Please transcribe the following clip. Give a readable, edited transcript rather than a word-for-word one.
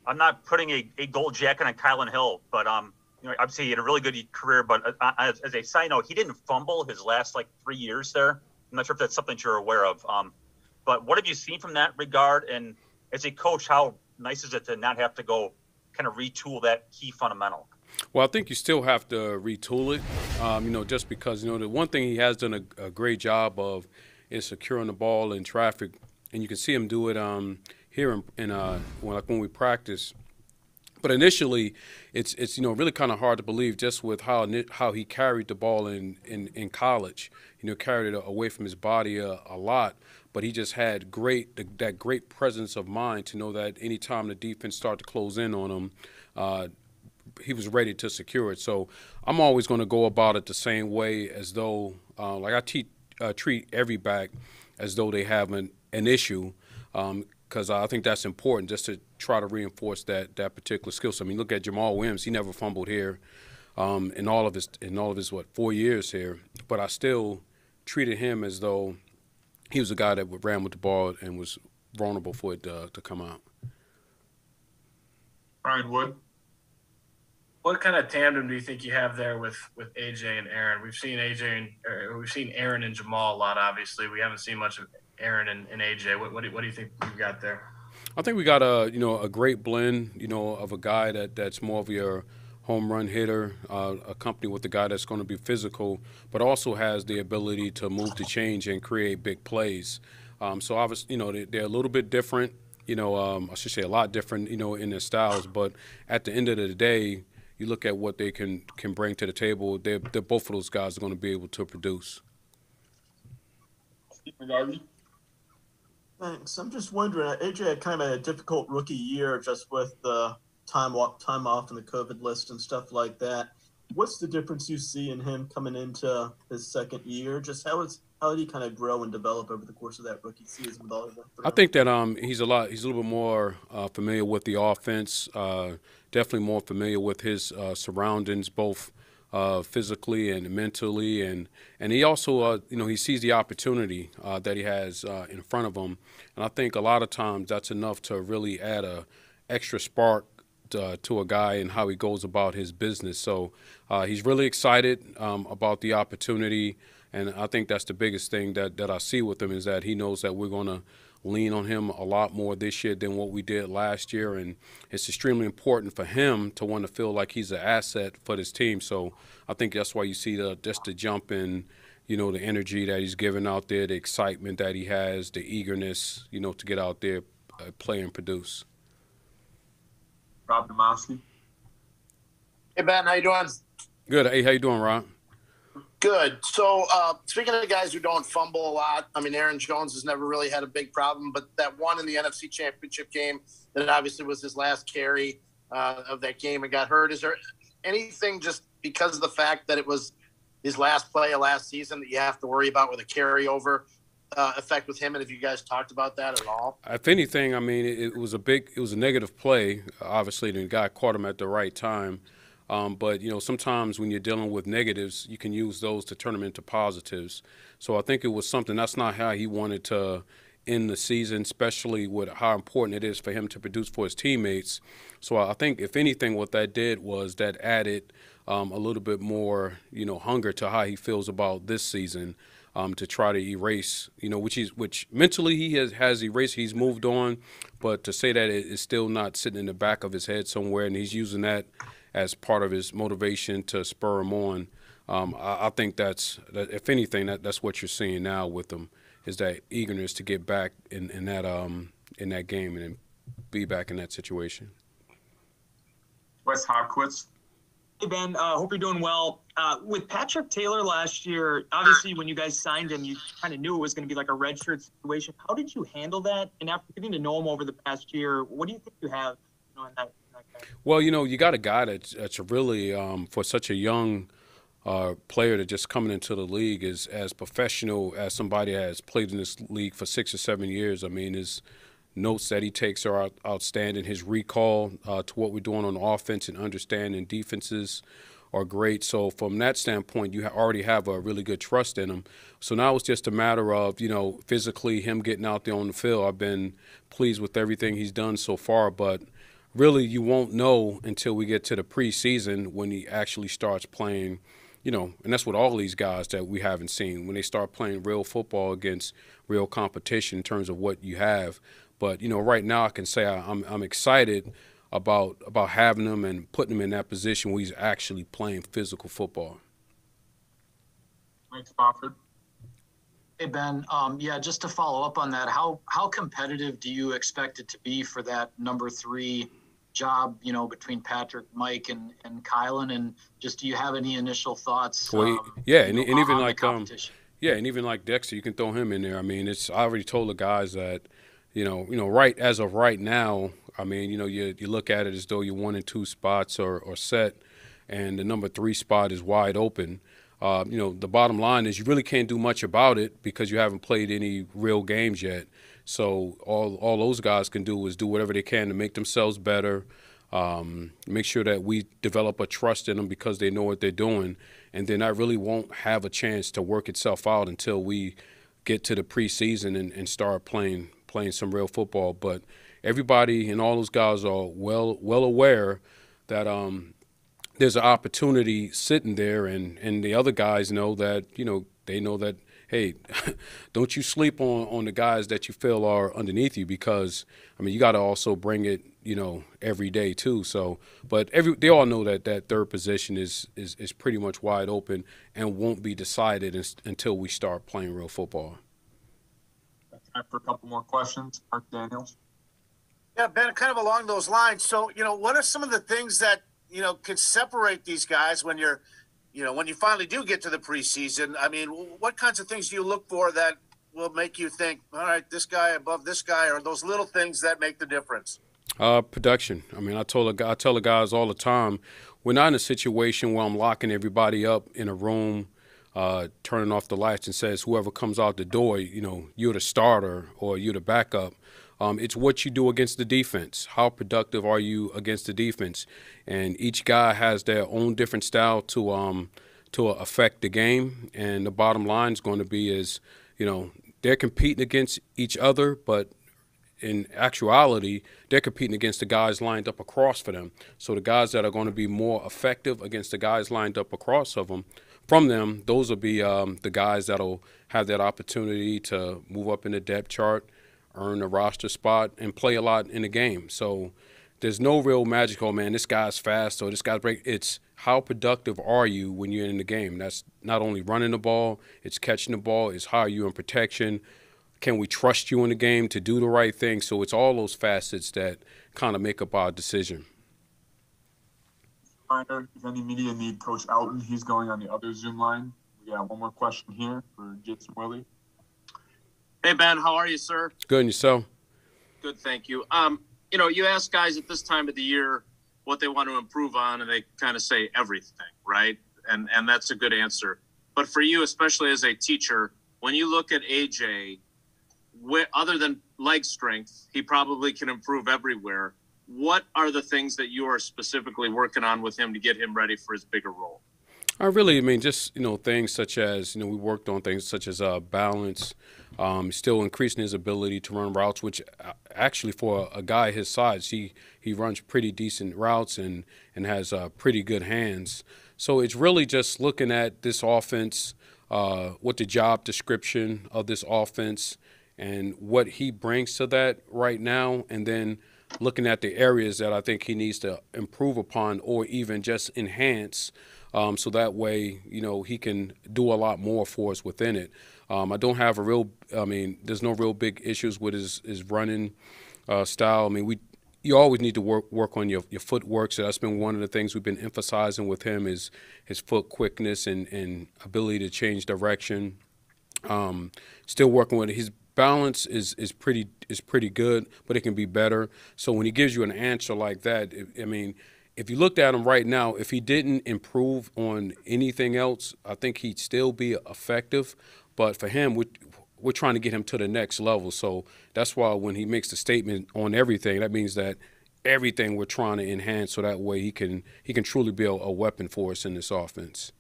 I'm not putting a gold jacket on Kylin Hill, but obviously he had a really good career. But as a side note, he didn't fumble his last 3 years there. I'm not sure if that's something you're aware of. But what have you seen from that regard? And as a coach, how nice is it to not have to go kind of retool that key fundamental? Well, I think you still have to retool it, just because, the one thing he has done a great job of is securing the ball in traffic. And you can see him do it here when we practice. But initially, it's really kind of hard to believe just with how he carried the ball in college. Carried it away from his body a lot. But he just had that great presence of mind to know that anytime the defense started to close in on him, he was ready to secure it. So I'm always going to go about it the same way, as though I treat every back as though they have an issue, because I think that's important just to try to reinforce that particular skill set. I mean, look at Jamal Williams; he never fumbled here in all of his 4 years here, but I still treated him as though he was a guy that ran with the ball and was vulnerable for it to come out. Ryan Wood. What kind of tandem do you think you have there with AJ and Aaron? We've seen Aaron and Jamal a lot. Obviously, we haven't seen much of Aaron and AJ. What do you think you've got there? I think we got a great blend of a guy that's more of your home run hitter, accompanied with a guy that's going to be physical, but also has the ability to move the change and create big plays. So obviously, they're a little bit different. I should say a lot different. In their styles, but at the end of the day, you look at what they can bring to the table. They're both of those guys are going to be able to produce. Thanks. I'm just wondering, AJ had kind of a difficult rookie year just with the time off and the COVID list and stuff like that. What's the difference you see in him coming into his second year? Just how did he kind of grow and develop over the course of that rookie season with all of that? I think that he's a little bit more familiar with the offense. Definitely more familiar with his surroundings, both physically and mentally, and he also he sees the opportunity that he has in front of him, and I think a lot of times that's enough to really add a extra spark to a guy and how he goes about his business. So he's really excited about the opportunity, and I think that's the biggest thing that I see with him is that he knows that we're going to lean on him a lot more this year than what we did last year, and it's extremely important for him to want to feel like he's an asset for this team. So I think that's why you see the jump in, the energy that he's giving out there, the excitement that he has, the eagerness, to get out there, play and produce. Rob Demoski. Hey, Ben, how you doing? Good. Hey, how you doing, Rob? Good. So, speaking of guys who don't fumble a lot, I mean, Aaron Jones has never really had a big problem, but that one in the NFC Championship game, that obviously was his last carry of that game and got hurt. Is there anything just because of the fact that it was his last play of last season that you have to worry about with a carryover effect with him? And have you guys talked about that at all? If anything, I mean, it was a negative play. Obviously, the guy caught him at the right time. But, sometimes when you're dealing with negatives, you can use those to turn them into positives. So I think it was something that's not how he wanted to end the season, especially with how important it is for him to produce for his teammates. So I think, if anything, what that did was that added a little bit more, hunger to how he feels about this season, to try to erase, which mentally he has erased. He's moved on, but to say that it is still not sitting in the back of his head somewhere, and he's using that as part of his motivation to spur him on. I think that if anything, that's what you're seeing now with him, is that eagerness to get back in that game and be back in that situation. Wes Hawkwitz. Hey, Ben, hope you're doing well. With Patrick Taylor last year, obviously when you guys signed him, you kind of knew it was going to be like a redshirt situation. How did you handle that? And after getting to know him over the past year, what do you think you have in that guy? Well, you got a guy that's really, for such a young player that just coming into the league, is as professional as somebody that has played in this league for 6 or 7 years. I mean, his notes that he takes are outstanding. His recall to what we're doing on offense and understanding defenses are great. So from that standpoint, you already have a really good trust in him. So now it's just a matter of, physically him getting out there on the field. I've been pleased with everything he's done so far, but really you won't know until we get to the preseason when he actually starts playing, and that's what all these guys that we haven't seen, when they start playing real football against real competition in terms of what you have. But, right now I can say I'm excited about having him and putting him in that position where he's actually playing physical football. Mike Spofford. Hey, Ben. Yeah, just to follow up on that, how competitive do you expect it to be for that number 3 job, between Patrick, Mike, and Kylin? And just, do you have any initial thoughts? And even like and even like Dexter, you can throw him in there. I mean, I already told the guys that, right as of right now, I mean, you look at it as though your 1 and 2 spots are set, and the number 3 spot is wide open. The bottom line is you really can't do much about it because you haven't played any real games yet. So all those guys can do is do whatever they can to make themselves better, make sure that we develop a trust in them because they know what they're doing, and then that really won't have a chance to work itself out until we get to the preseason and start playing some real football. But everybody and all those guys are well aware that there's an opportunity sitting there, and the other guys know that, they know that, hey, don't you sleep on the guys that you feel are underneath you, because, I mean, you got to also bring it, every day too. So, but they all know that third position is pretty much wide open and won't be decided until we start playing real football. Time for a couple more questions. Mark Daniels. Yeah, Ben, kind of along those lines. So, what are some of the things that, could separate these guys when when you finally do get to the preseason? I mean, what kinds of things do you look for that will make you think, all right, this guy above this guy, or those little things that make the difference? Production. I mean, I tell the guys all the time, we're not in a situation where I'm locking everybody up in a room, turning off the lights and says, whoever comes out the door, you're the starter or you're the backup. It's what you do against the defense. How productive are you against the defense? And each guy has their own different style to affect the game. And the bottom line is going to be is, they're competing against each other, but in actuality, they're competing against the guys lined up across for them. So the guys that are going to be more effective against the guys lined up across from them, those will be the guys that'll have that opportunity to move up in the depth chart, earn a roster spot, and play a lot in the game. So there's no real magic, oh, man, this guy's fast or this guy's break. It's how productive are you when you're in the game. That's not only running the ball, it's catching the ball, it's how are you in protection. Can we trust you in the game to do the right thing? So it's all those facets that kind of make up our decision. Reminder, if any media need Coach Alton, he's going on the other Zoom line. We got one more question here for Jason Willie. Hey, Ben, how are you, sir? Good, and yourself? Good, thank you. You ask guys at this time of the year what they want to improve on, and they kind of say everything, right? And that's a good answer. But for you, especially as a teacher, when you look at AJ, other than leg strength, he probably can improve everywhere. What are the things that you are specifically working on with him to get him ready for his bigger role? Just, things such as, we worked on things such as balance, still increasing his ability to run routes, which actually for a guy his size, he runs pretty decent routes and has pretty good hands. So it's really just looking at this offense, what the job description of this offense and what he brings to that right now, and then looking at the areas that I think he needs to improve upon or even just enhance, so that way, he can do a lot more for us within it. I don't have there's no real big issues with his running style. I mean, you always need to work on your footwork. So that's been one of the things we've been emphasizing with him is his foot quickness and ability to change direction. Still working with it. His balance is pretty good, but it can be better. So when he gives you an answer like that, if you looked at him right now, if he didn't improve on anything else, I think he'd still be effective. But for him, we're trying to get him to the next level. So that's why when he makes the statement on everything, that means that everything we're trying to enhance so that way he can truly be a weapon for us in this offense.